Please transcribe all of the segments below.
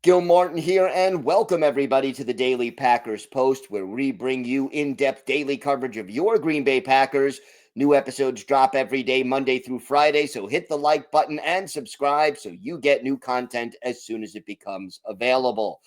Gil Martin here, and welcome everybody to the Daily Packers Post, where we bring you in-depth daily coverage of your Green Bay Packers. New episodes drop every day, Monday through Friday, so hit the like button and subscribe so you get new content as soon as it becomes available.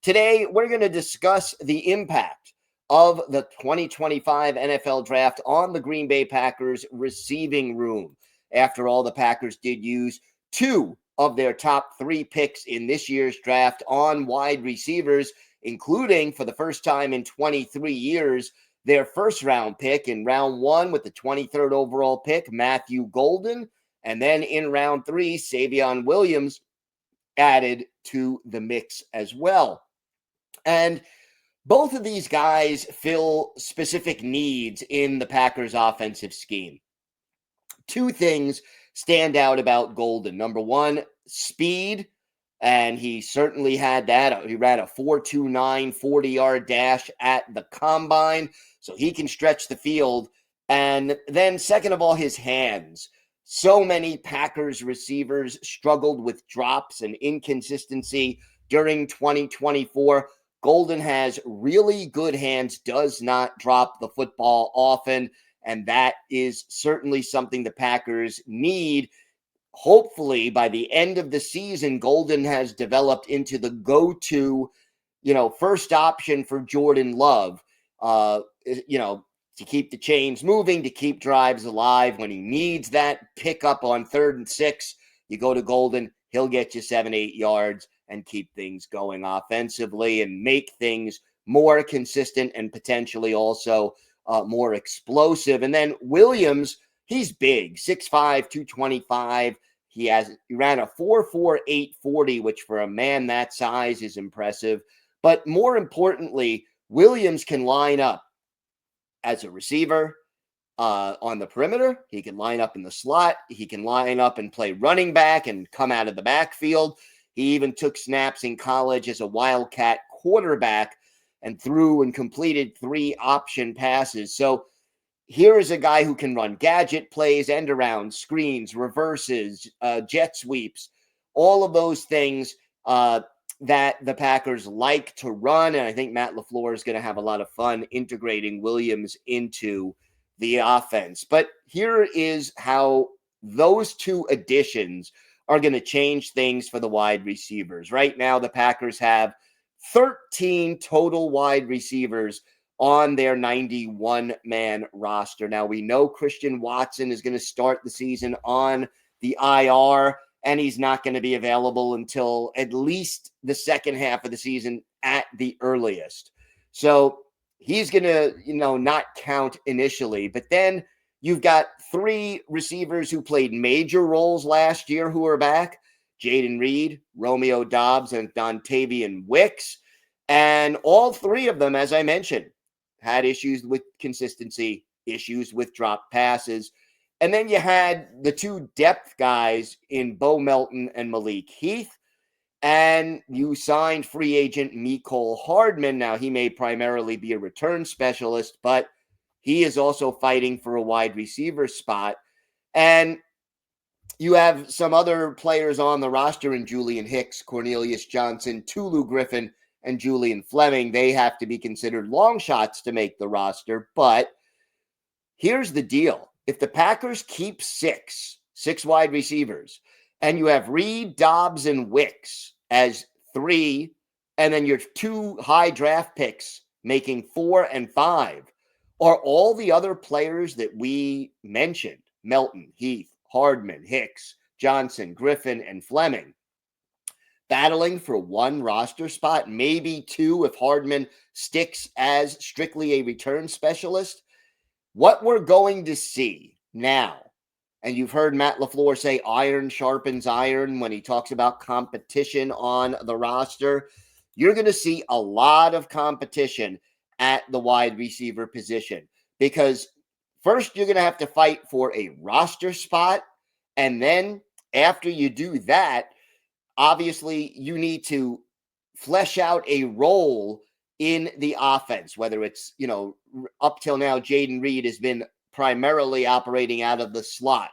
Today, we're going to discuss the impact of the 2025 NFL Draft on the Green Bay Packers receiving room. After all, the Packers did use two of their top three picks in this year's draft on wide receivers, including, for the first time in 23 years, their first round pick in round one with the 23rd overall pick, Matthew Golden. And then in round three, Savion Williams added to the mix as well. And both of these guys fill specific needs in the Packers offensive scheme. Two things stand out about Golden. Number one, speed, and he certainly had that. He ran a 4.29 40-yard dash at the combine, so he can stretch the field. And then second of all, his hands. So many Packers receivers struggled with drops and inconsistency during 2024. Golden has really good hands, does not drop the football often. And that is certainly something the Packers need. Hopefully, by the end of the season, Golden has developed into the go-to, first option for Jordan Love, to keep the chains moving, to keep drives alive. When he needs that pickup on 3rd and 6, you go to Golden. He'll get you 7-8 yards and keep things going offensively and make things more consistent and potentially also more explosive. And then Williams, he's big, 6'5", 225. He ran a 4.48 40, which for a man that size is impressive. But more importantly, Williams can line up as a receiver on the perimeter. He can line up in the slot. He can line up and play running back and come out of the backfield. He even took snaps in college as a Wildcat quarterback and threw and completed 3 option passes. So here is a guy who can run gadget plays, end around, screens, reverses, jet sweeps, all of those things that the Packers like to run. And I think Matt LaFleur is going to have a lot of fun integrating Williams into the offense. But here is how those two additions are going to change things for the wide receivers. Right now, the Packers have 13 total wide receivers on their 91-man roster. Now, we know Christian Watson is going to start the season on the IR, and he's not going to be available until at least the second half of the season at the earliest. So he's going to, not count initially. But then you've got 3 receivers who played major roles last year who are back: Jaden Reed, Romeo Doubs, and Dontavian Wicks. And all 3 of them, as I mentioned, had issues with consistency, issues with drop passes. And then you had the 2 depth guys in Bo Melton and Malik Heath. And you signed free agent Mecole Hardman. Now, he may primarily be a return specialist, but he is also fighting for a wide receiver spot. And you have some other players on the roster in Julian Hicks, Cornelius Johnson, Tulu Griffin, and Julian Fleming. They have to be considered long shots to make the roster. But here's the deal. If the Packers keep 6 wide receivers, and you have Reed, Doubs, and Wicks as 3, and then your 2 high draft picks making 4 and 5, are all the other players that we mentioned, Melton, Heath, Hardman, Hicks, Johnson, Griffin, and Fleming, battling for 1 roster spot, maybe 2 if Hardman sticks as strictly a return specialist? What we're going to see now, and you've heard Matt LaFleur say iron sharpens iron when he talks about competition on the roster, you're going to see a lot of competition at the wide receiver position, because first you're going to have to fight for a roster spot. And then after you do that, obviously you need to flesh out a role in the offense, whether it's, up till now, Jaden Reed has been primarily operating out of the slot.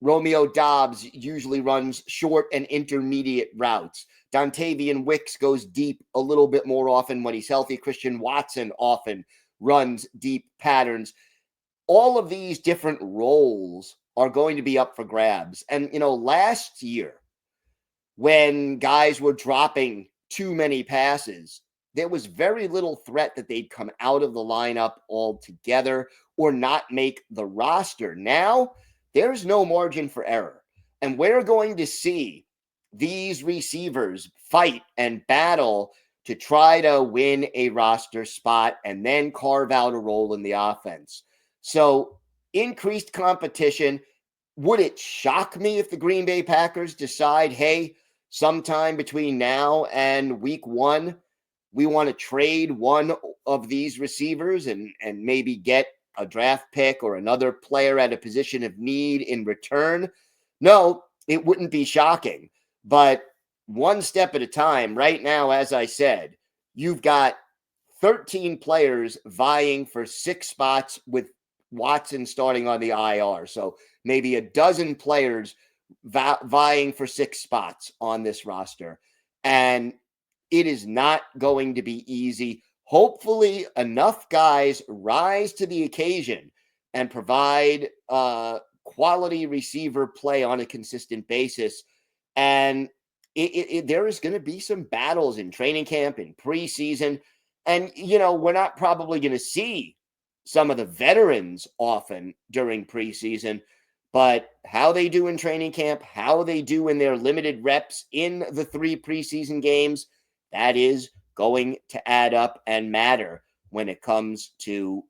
Romeo Dobbs usually runs short and intermediate routes. Dontavian Wicks goes deep a little bit more often when he's healthy. Christian Watson often runs deep patterns. All of these different roles are going to be up for grabs. And, last year, when guys were dropping too many passes, there was very little threat that they'd come out of the lineup altogether or not make the roster. Now, there's no margin for error. And we're going to see these receivers fight and battle to try to win a roster spot and then carve out a role in the offense. So, increased competition. Would it shock me if the Green Bay Packers decide, hey, sometime between now and week 1, we want to trade one of these receivers and maybe get a draft pick or another player at a position of need in return? No, it wouldn't be shocking. But one step at a time, right now, as I said, you've got 13 players vying for 6 spots with Watson starting on the IR. So maybe a dozen players vying for 6 spots on this roster. And it is not going to be easy. Hopefully, enough guys rise to the occasion and provide quality receiver play on a consistent basis. And there is going to be some battles in training camp, in preseason. And, we're not probably going to see some of the veterans often during preseason, but how they do in training camp, how they do in their limited reps in the 3 preseason games, that is going to add up and matter when it comes to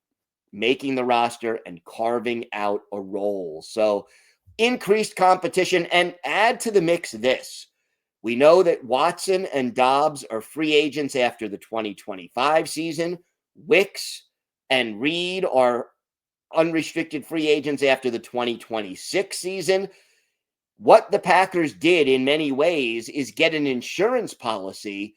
making the roster and carving out a role. So increased competition, and add to the mix this. We know that Watson and Dobbs are free agents after the 2025 season. Wicks and Reed are unrestricted free agents after the 2026 season. What the Packers did in many ways is get an insurance policy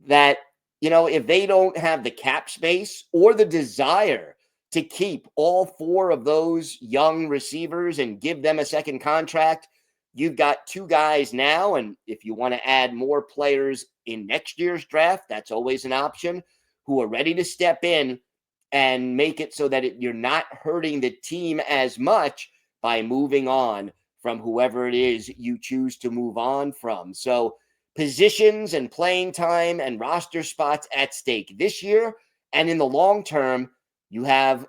that, if they don't have the cap space or the desire to keep all 4 of those young receivers and give them a second contract, you've got 2 guys now. And if you want to add more players in next year's draft, that's always an option, who are ready to step in and make it so that you're not hurting the team as much by moving on from whoever it is you choose to move on from. So positions and playing time and roster spots at stake this year. And in the long term, you have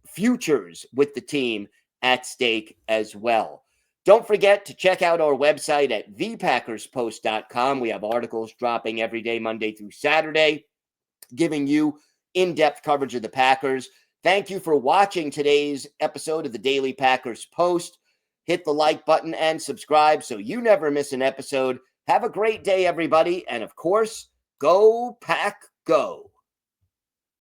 futures with the team at stake as well. Don't forget to check out our website at thepackerspost.com. We have articles dropping every day, Monday through Saturday, giving you in-depth coverage of the Packers. Thank you for watching today's episode of the Daily Packers Post. Hit the like button and subscribe so you never miss an episode. Have a great day, everybody. And of course, go Pack Go.